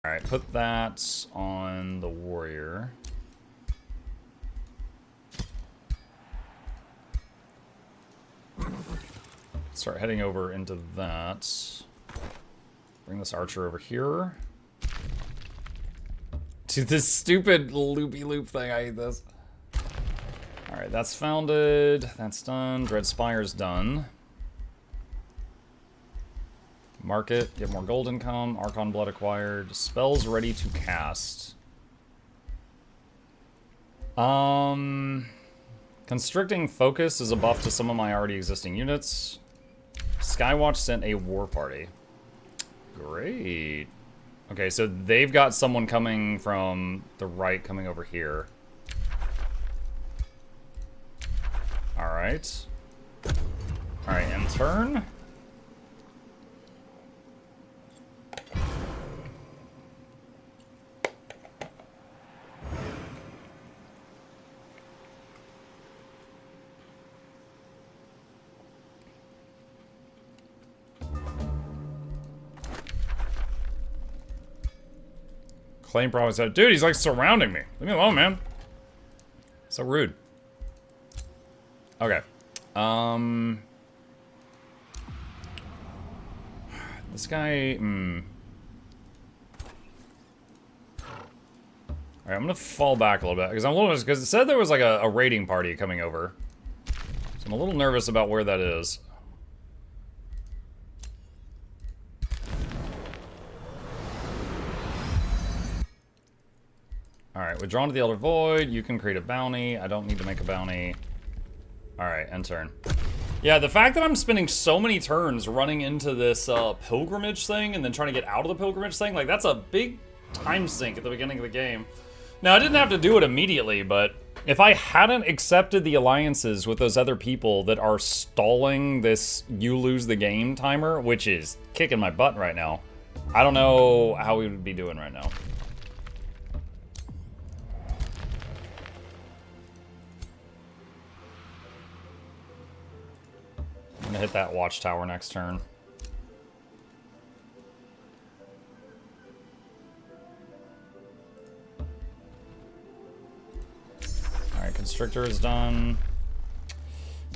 Alright, put that on the warrior. Start heading over into that. Bring this archer over here. Dude, this stupid loopy-loop thing, I hate this. Alright, that's founded. That's done. Dread Spire's done. Market, get more gold income. Archon Blood acquired. Spells ready to cast. Constricting Focus is a buff to some of my already existing units. Skywatch sent a war party. Great. Okay, so they've got someone coming from the right coming over here. Alright. Alright, end turn. Claim probably said, dude, he's like surrounding me. Leave me alone, man. So rude. Okay. This guy, Alright, I'm gonna fall back a little bit, because it said there was like a raiding party coming over. So I'm a little nervous about where that is. Alright, withdrawn to the Elder Void. You can create a bounty. I don't need to make a bounty. Alright, end turn. Yeah, the fact that I'm spending so many turns running into this pilgrimage thing and then trying to get out of the pilgrimage thing, like, that's a big time sink at the beginning of the game. Now, I didn't have to do it immediately, but if I hadn't accepted the alliances with those other people that are stalling this you lose the game timer, which is kicking my butt right now, I don't know how we would be doing right now. I'm gonna hit that watchtower next turn. Alright, Constrictor is done.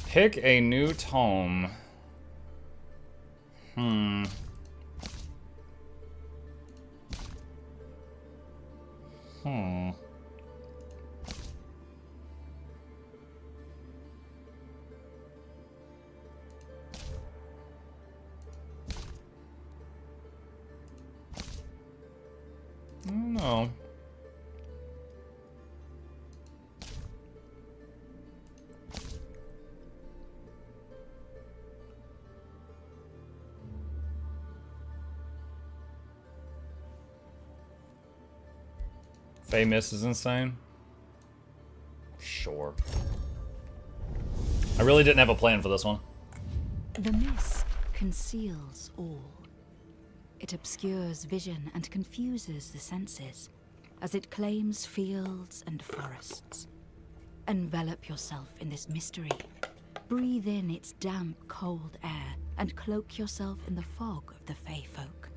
Pick a new tome. Hmm. No. Fey Miss is insane. Sure. I really didn't have a plan for this one. The mist conceals all. It obscures vision and confuses the senses, as it claims fields and forests. Envelop yourself in this mystery. Breathe in its damp, cold air, and cloak yourself in the fog of the Fey folk.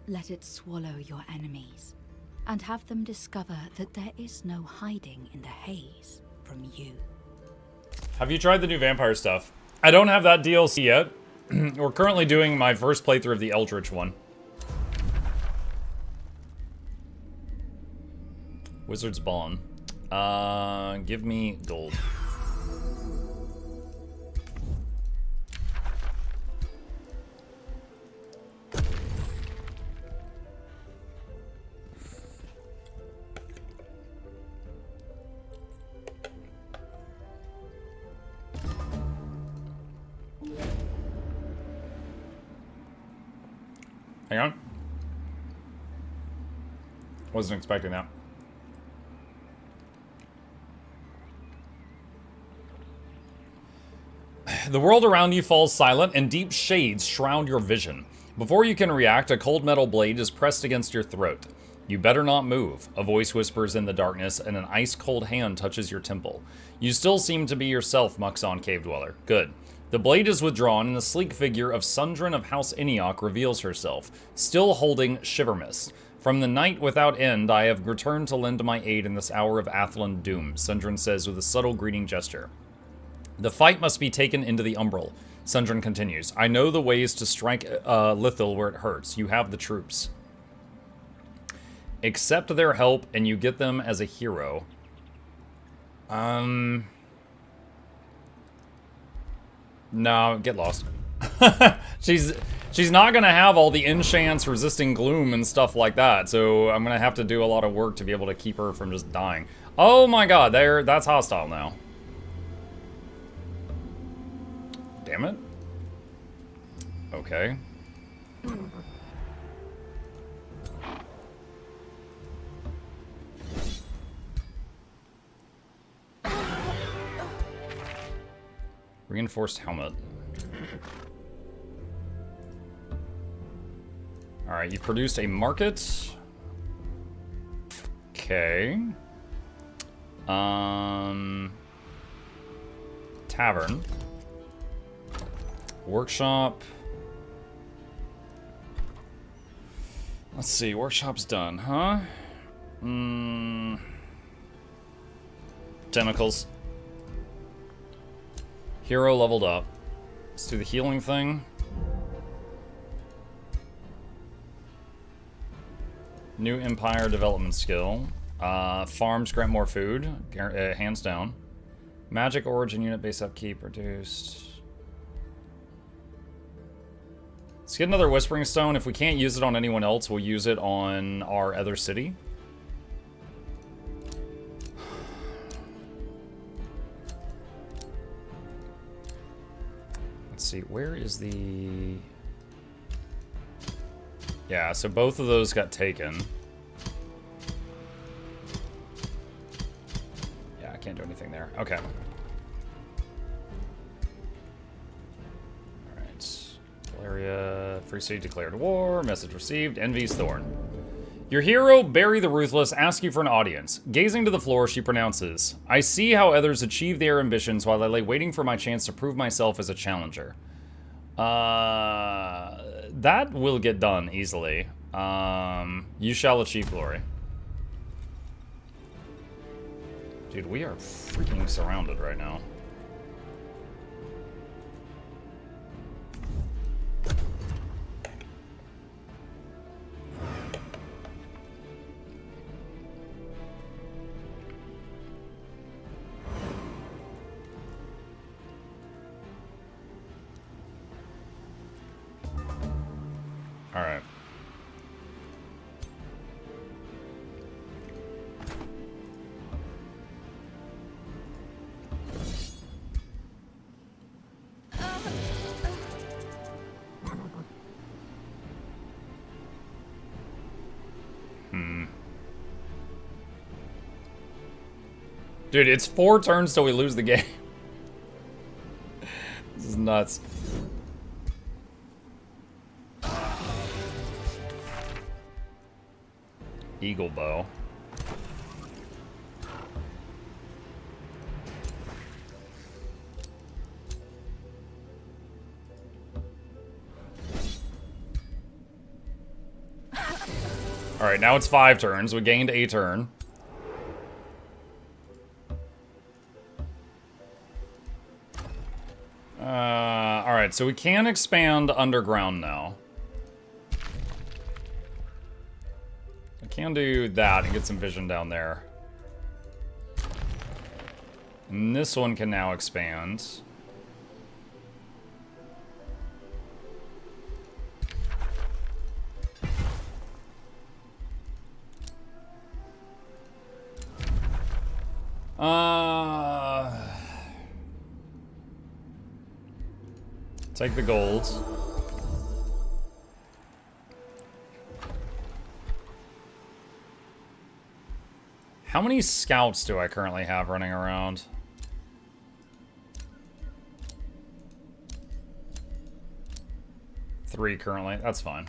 Let it swallow your enemies, and have them discover that there is no hiding in the haze from you. Have you tried the new vampire stuff? I don't have that DLC yet. We're currently doing my first playthrough of the Eldritch one. Wizard's Bond. Give me gold. Hang on. Wasn't expecting that. The world around you falls silent and deep shades shroud your vision. Before you can react, a cold metal blade is pressed against your throat. You better not move, a voice whispers in the darkness, and an ice-cold hand touches your temple. You still seem to be yourself, Muxon Cave Dweller. Good. The blade is withdrawn, and the sleek figure of Sundren of House Eniok reveals herself, still holding Shivermist. From the night without end, I have returned to lend my aid in this hour of Athlan doom, Sundren says with a subtle greeting gesture. The fight must be taken into the Umbral, Sundren continues. I know the ways to strike Lithil where it hurts. You have the troops. Accept their help, and you get them as a hero. No, get lost. She's not gonna have all the enchants resisting gloom and stuff like that, so I'm gonna have to do a lot of work to be able to keep her from just dying. Oh my god, that's hostile now. Damn it. Okay. Reinforced helmet. Alright, you produced a market. Okay. Tavern. Workshop. Let's see, workshop's done, huh? Tentacles. Hero leveled up. Let's do the healing thing. New Empire development skill. Farms grant more food, hands down. Magic origin unit base upkeep reduced. Let's get another Whispering Stone. If we can't use it on anyone else, we'll use it on our other city. Let's see, where is the... Yeah, so both of those got taken. Yeah, I can't do anything there. Okay. Valeria, Free City declared war, message received, Envy's Thorn. Your hero, Barry the Ruthless, asks you for an audience. Gazing to the floor, she pronounces, I see how others achieve their ambitions while I lay waiting for my chance to prove myself as a challenger. That will get done easily. You shall achieve glory. Dude, we are freaking surrounded right now. All right. Dude, it's 4 turns till we lose the game. This is nuts. Eagle bow. Alright, now it's 5 turns. We gained a turn. Alright, so we can expand underground now. I can do that and get some vision down there. And this one can now expand. Take the golds. How many scouts do I currently have running around? 3 currently. That's fine.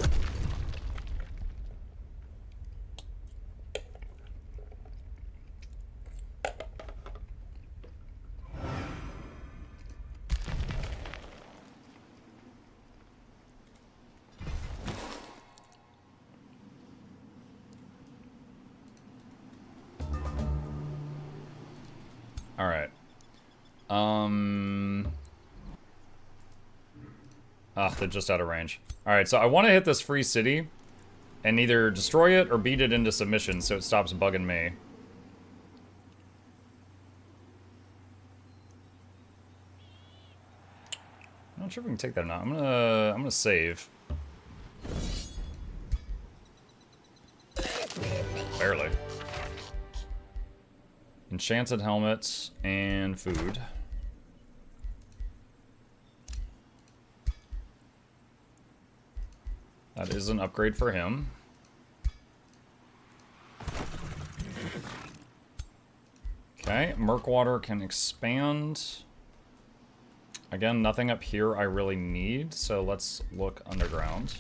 Alright. They're just out of range. Alright, so I want to hit this free city and either destroy it or beat it into submission so it stops bugging me. I'm not sure if we can take that or not. I'm gonna save. Barely. Enchanted helmets and food. That is an upgrade for him. Okay, Murkwater can expand. Again, nothing up here I really need, so let's look underground.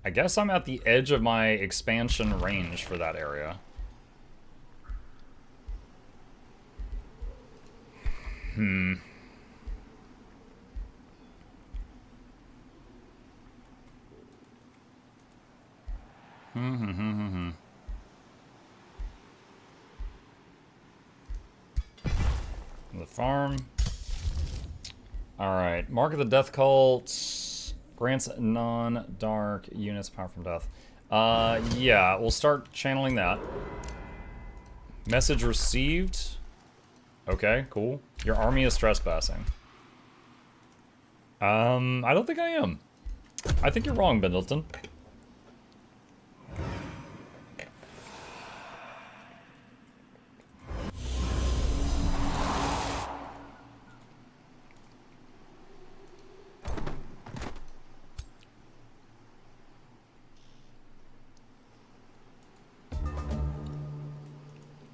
I guess I'm at the edge of my expansion range for that area. The farm. Alright, Mark of the Death Cult grants non-dark units power from death. Yeah, we'll start channeling that. Message received. Okay, cool. Your army is trespassing. I don't think I am. I think you're wrong, Bendleton.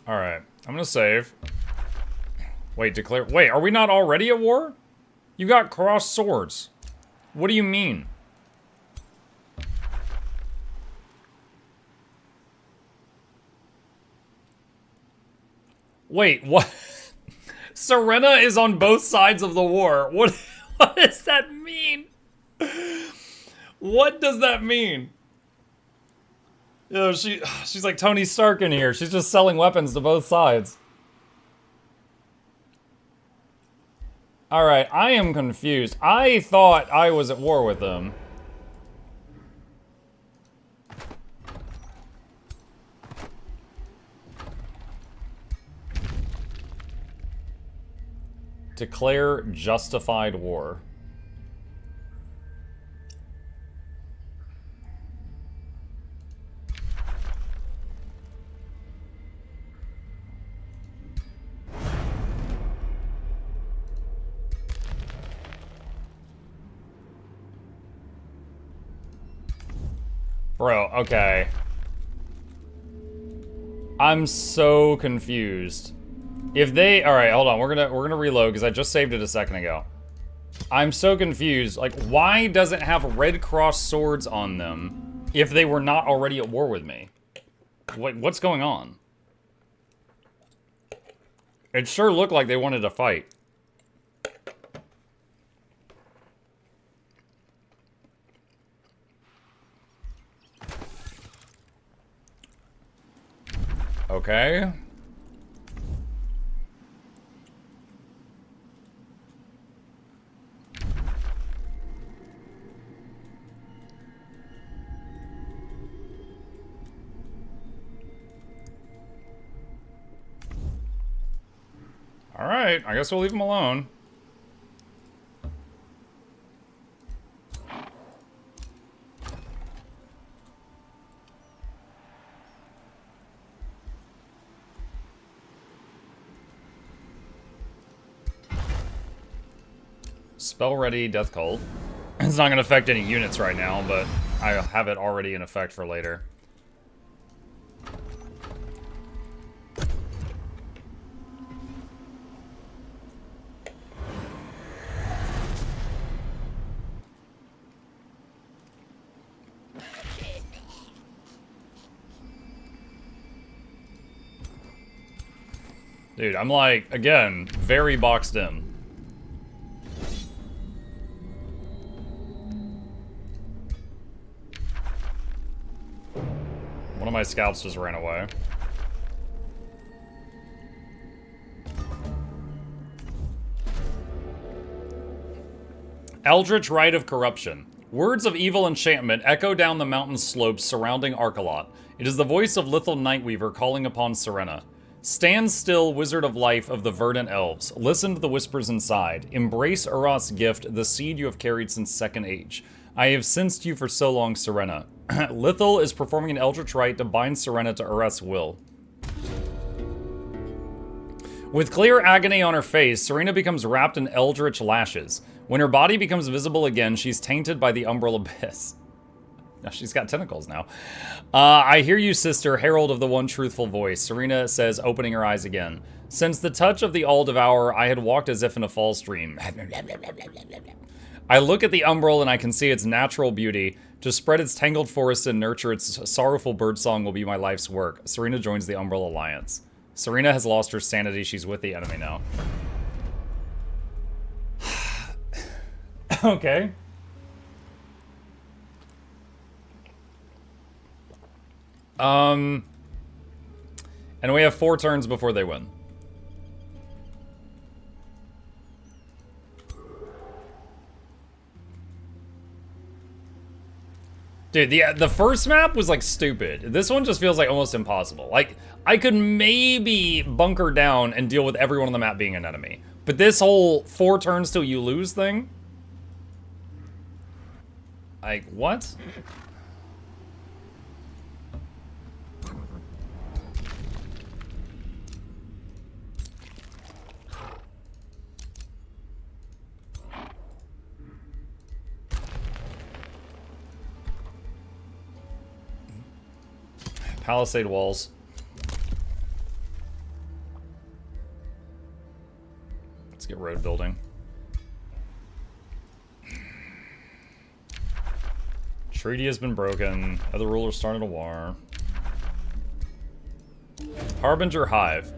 Alright, I'm gonna save. Wait, declare. Wait, are we not already at war? You got crossed swords. What do you mean? Wait, what? Serena is on both sides of the war. What does that mean? What does that mean? You know, she's like Tony Stark in here. She's just selling weapons to both sides. Alright, I am confused. I thought I was at war with them. Declare justified war. Bro, okay. I'm so confused. If they, all right, hold on. We're gonna reload because I just saved it a second ago. I'm so confused. Like, why does it have red cross swords on them if they were not already at war with me? What's going on? It sure looked like they wanted to fight. Okay. Alright, I guess we'll leave him alone. Spell ready, Death Cult. It's not going to affect any units right now, but I have it already in effect for later. Dude, I'm like, again, very boxed in. One of my scouts just ran away. Eldritch Rite of Corruption. Words of evil enchantment echo down the mountain slopes surrounding Arkalot. It is the voice of Lithal Nightweaver calling upon Serena. Stand still, Wizard of Life of the Verdant Elves. Listen to the whispers inside. Embrace Urot's gift, the seed you have carried since Second Age. I have sensed you for so long, Serena. Lithal is performing an Eldritch Rite to bind Serena to Urot's will. With clear agony on her face, Serena becomes wrapped in eldritch lashes. When her body becomes visible again, she's tainted by the umbral abyss. Now she's got tentacles now. I hear you, sister, herald of the one truthful voice, Serena says, opening her eyes again. Since the touch of the All-Devourer, I had walked as if in a false dream. I look at the umbral and I can see its natural beauty. To spread its tangled forests and nurture its sorrowful birdsong will be my life's work. Serena joins the Umbral Alliance. Serena has lost her sanity. She's with the enemy now. Okay. And we have 4 turns before they win. Dude, the first map was like stupid. This one just feels like almost impossible. Like, I could maybe bunker down and deal with everyone on the map being an enemy. But this whole 4 turns till you lose thing? Like, what? Palisade walls. Let's get road building. Treaty has been broken. Other rulers started a war. Harbinger Hive.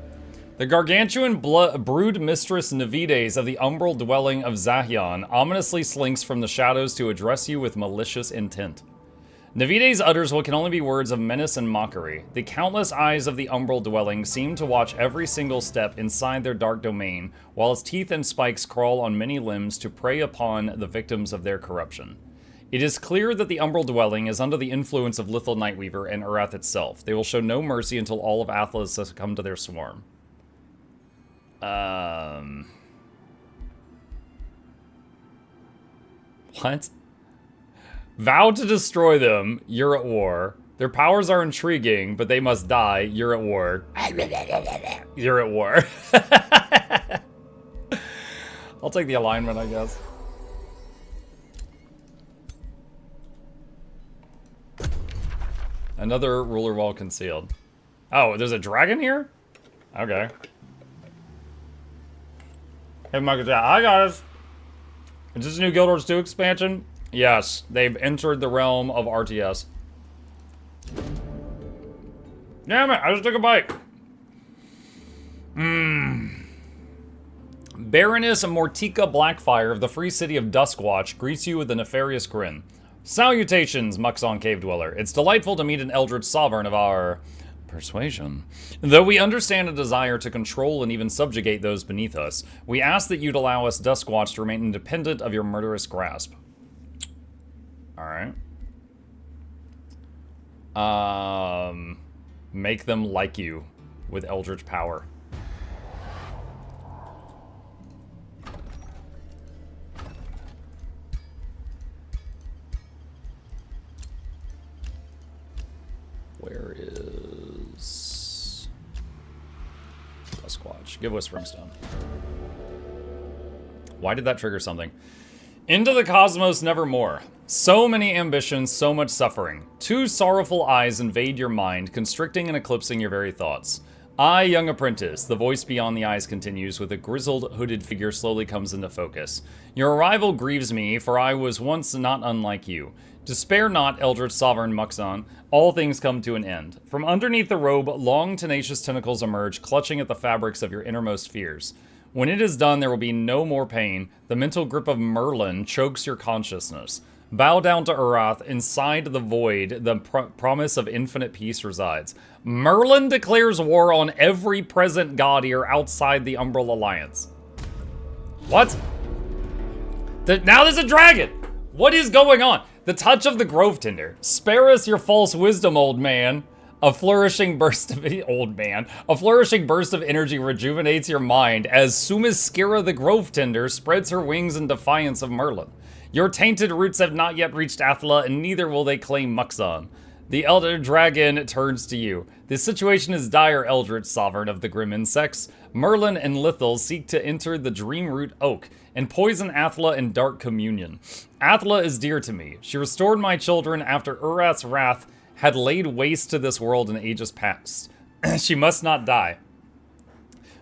The gargantuan brood mistress Navides of the umbral dwelling of Zahian ominously slinks from the shadows to address you with malicious intent. Navides utters what can only be words of menace and mockery. The countless eyes of the umbral dwelling seem to watch every single step inside their dark domain, while its teeth and spikes crawl on many limbs to prey upon the victims of their corruption. It is clear that the umbral dwelling is under the influence of Lithal Nightweaver and Urath itself. They will show no mercy until all of Athlas has come to their swarm. What? Vow to destroy them, you're at war. Their powers are intriguing, but they must die, you're at war. You're at war. I'll take the alignment, I guess. Another ruler wall concealed. Oh, there's a dragon here? Okay. Hey, Michael, hi guys. Is this a new Guild Wars 2 expansion? Yes, they've entered the realm of RTS. Damn it, I just took a bite. Baroness Mortika Blackfire of the free city of Duskwatch greets you with a nefarious grin. Salutations, Muxon Cave Dweller. It's delightful to meet an Eldritch Sovereign of our persuasion. Though we understand a desire to control and even subjugate those beneath us, we ask that you'd allow us Duskwatch to remain independent of your murderous grasp. Alright. Make them like you with Eldritch power. Where is Sasquatch? Give Whispering Stone. Why did that trigger something? Into the cosmos nevermore. So many ambitions, so much suffering. 2 sorrowful eyes invade your mind, constricting and eclipsing your very thoughts. I, young apprentice, the voice beyond the eyes continues, with a grizzled, hooded figure slowly comes into focus. Your arrival grieves me, for I was once not unlike you. Despair not, Eldritch Sovereign Muxon. All things come to an end. From underneath the robe, long, tenacious tentacles emerge, clutching at the fabrics of your innermost fears. When it is done, there will be no more pain. The mental grip of Merlin chokes your consciousness. Bow down to Urath. Inside the void, the promise of infinite peace resides. Merlin declares war on every present god ear outside the Umbral Alliance. What? Now there's a dragon! What is going on? The touch of the Grove Tinder. Spare us your false wisdom, old man. A flourishing burst of energy rejuvenates your mind as Sumiskira the Grove Tinder spreads her wings in defiance of Merlin. Your tainted roots have not yet reached Athla, and neither will they claim Muxon. The Elder Dragon turns to you. The situation is dire, Eldritch Sovereign of the Grim Insects. Merlin and Lithal seek to enter the Dreamroot Oak and poison Athla in dark communion. Athla is dear to me. She restored my children after Urath's wrath had laid waste to this world in ages past. She must not die.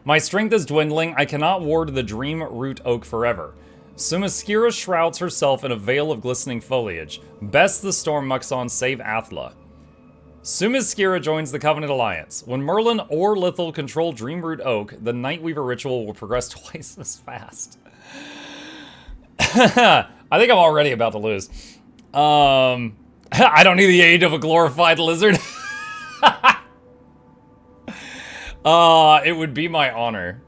My strength is dwindling. I cannot ward the Dreamroot Oak forever. Sumiskira shrouds herself in a veil of glistening foliage. Best the storm Muxon save Athla. Sumiskira joins the Covenant Alliance. When Merlin or Lithal control Dreamroot Oak, the Nightweaver ritual will progress twice as fast. I think I'm already about to lose. I don't need the aid of a glorified lizard. It would be my honor.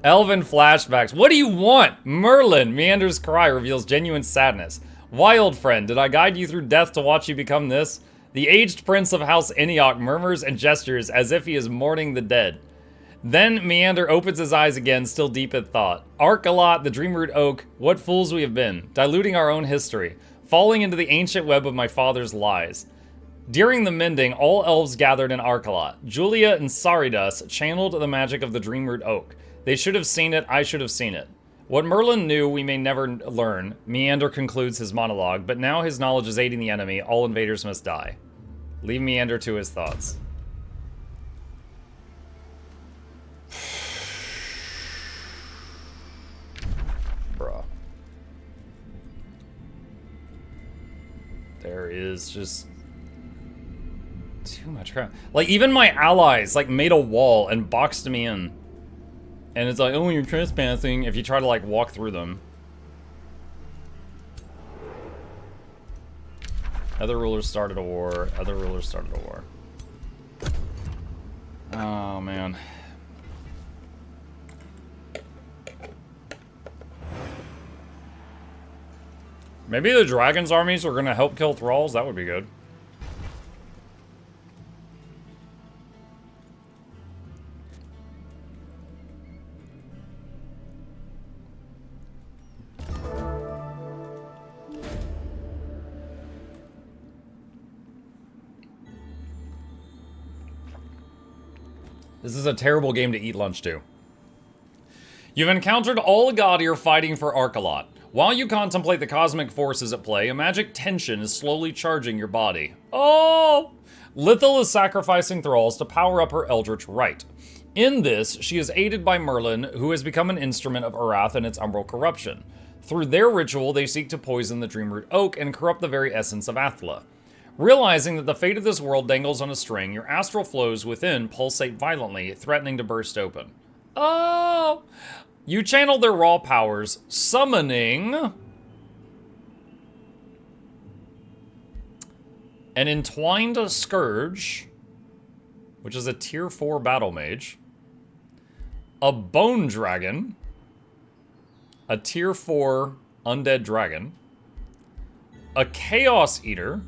Elven flashbacks. What do you want? Merlin. Meander's cry reveals genuine sadness. Wild friend, did I guide you through death to watch you become this? The aged prince of House Eniok murmurs and gestures as if he is mourning the dead. Then Meander opens his eyes again, still deep in thought. Arkalot, the Dreamroot Oak, what fools we have been, diluting our own history, falling into the ancient web of my father's lies. During the mending, all elves gathered in Arkalot. Julia and Saridas channeled the magic of the Dreamroot Oak. They should have seen it, I should have seen it. What Merlin knew, we may never learn. Meander concludes his monologue, but now his knowledge is aiding the enemy. All invaders must die. Leave Meander to his thoughts. Bruh. There is just too much crap. Like, even my allies, like, made a wall and boxed me in. And it's like, oh, you're trespassing if you try to, like, walk through them. Other rulers started a war. Other rulers started a war. Oh, man. Maybe the dragon's armies are gonna help kill thralls. That would be good. This is a terrible game to eat lunch to. You've encountered all Agadir fighting for Arkalot. While you contemplate the cosmic forces at play, a magic tension is slowly charging your body. Oh! Lithal is sacrificing thralls to power up her Eldritch Rite. In this, she is aided by Merlin, who has become an instrument of Urath and its umbral corruption. Through their ritual, they seek to poison the Dreamroot Oak and corrupt the very essence of Athla. Realizing that the fate of this world dangles on a string, your astral flows within pulsate violently, threatening to burst open. Oh! You channel their raw powers, summoning an Entwined Scourge, which is a tier 4 battle mage, a Bone Dragon, a tier 4 undead dragon, a Chaos Eater,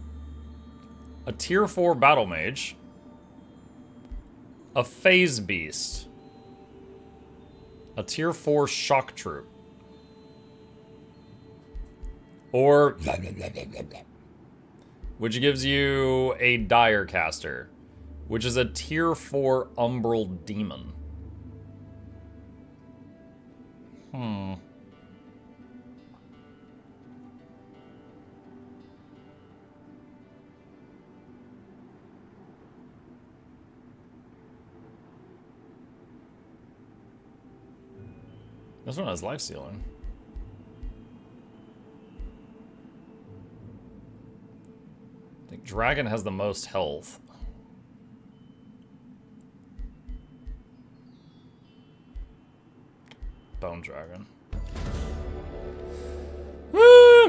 a tier 4 battle mage, a Phase Beast, a tier 4 shock troop, or which gives you a dire caster, which is a tier 4 umbral demon. This one has life stealing. I think dragon has the most health. Bone dragon.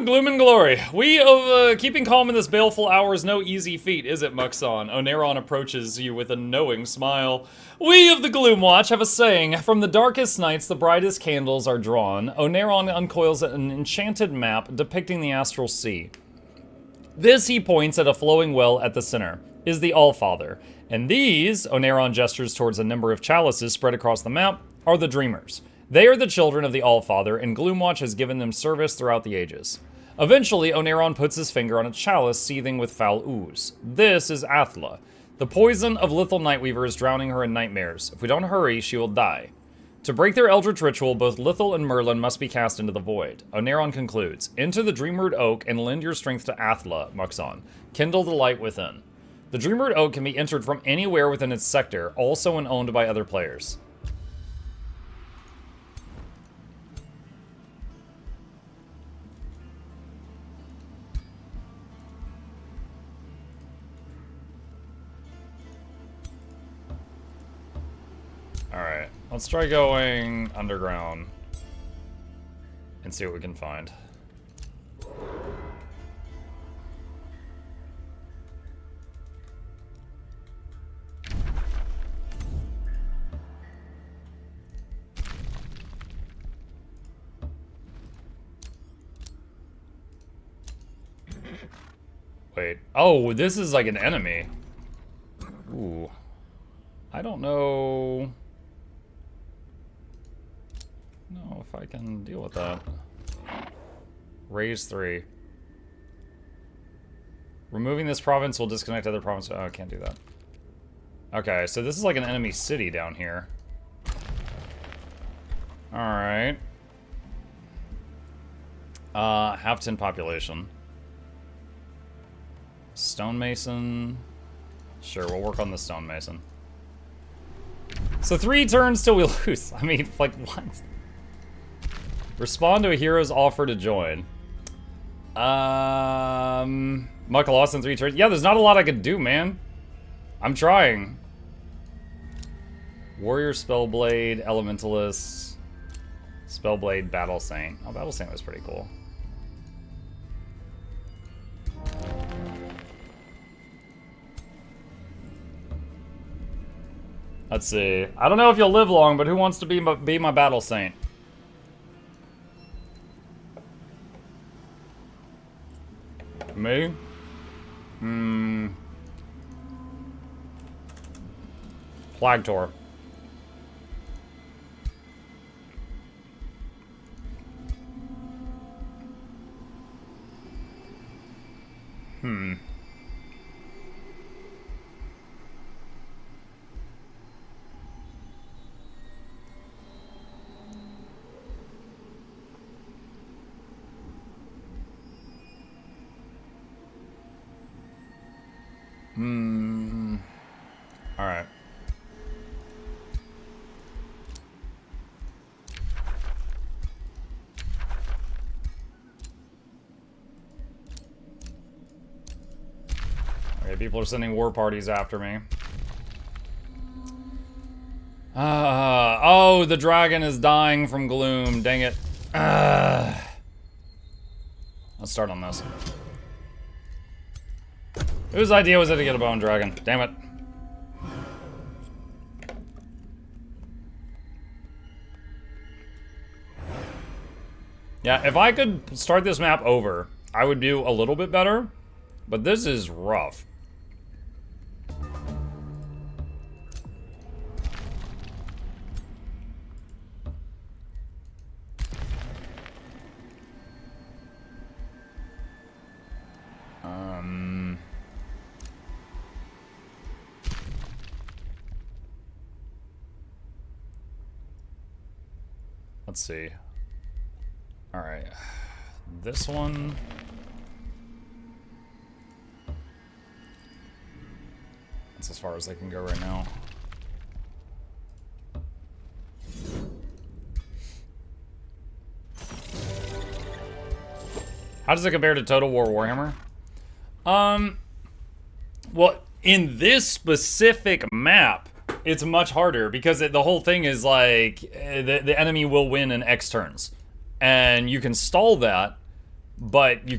Gloom and glory. We of keeping calm in this baleful hour is no easy feat, is it, Muxon? Oneron approaches you with a knowing smile. We of the Gloom Watch have a saying: from the darkest nights, the brightest candles are drawn. Oneron uncoils an enchanted map depicting the astral sea. This, he points at a flowing well at the center, is the Allfather. And these, Oneron gestures towards a number of chalices spread across the map, are the Dreamers. They are the children of the Allfather, and Gloomwatch has given them service throughout the ages. Eventually, Oneron puts his finger on a chalice seething with foul ooze. This is Athla. The poison of Lethal Nightweaver is drowning her in nightmares. If we don't hurry, she will die. To break their Eldritch ritual, both Lethal and Merlin must be cast into the void. Oneron concludes, enter the Dreamward Oak and lend your strength to Athla, Muxon. Kindle the light within. The Dreamward Oak can be entered from anywhere within its sector, also when owned by other players. Alright, let's try going underground and see what we can find. Wait, oh, this is like an enemy. Ooh. I don't know if I can deal with that. Raise 3. Removing this province will disconnect other provinces. Oh, I can't do that. Okay, so this is like an enemy city down here. Alright. Have 10 population. Stonemason. Sure, we'll work on the stonemason. So 3 turns till we lose. I mean, like, what? Respond to a hero's offer to join. Muck lost in 3 turns. Yeah, there's not a lot I could do, man. I'm trying. Warrior, Spellblade, Elementalist, Spellblade, Battle Saint. Oh, Battle Saint was pretty cool. Let's see. I don't know if you'll live long, but who wants to be my Battle Saint? Me? Plague Tor. Alright. Okay, people are sending war parties after me. Oh, the dragon is dying from gloom. Dang it. Let's start on this. Whose idea was it to get a bone dragon? Damn it. Yeah, if I could start this map over, I would do a little bit better, but this is rough. Let's see. All right, this one. That's as far as I can go right now. How does it compare to Total War Warhammer? Well, in this specific map, it's much harder because the whole thing is like the enemy will win in X turns. And you can stall that but you can't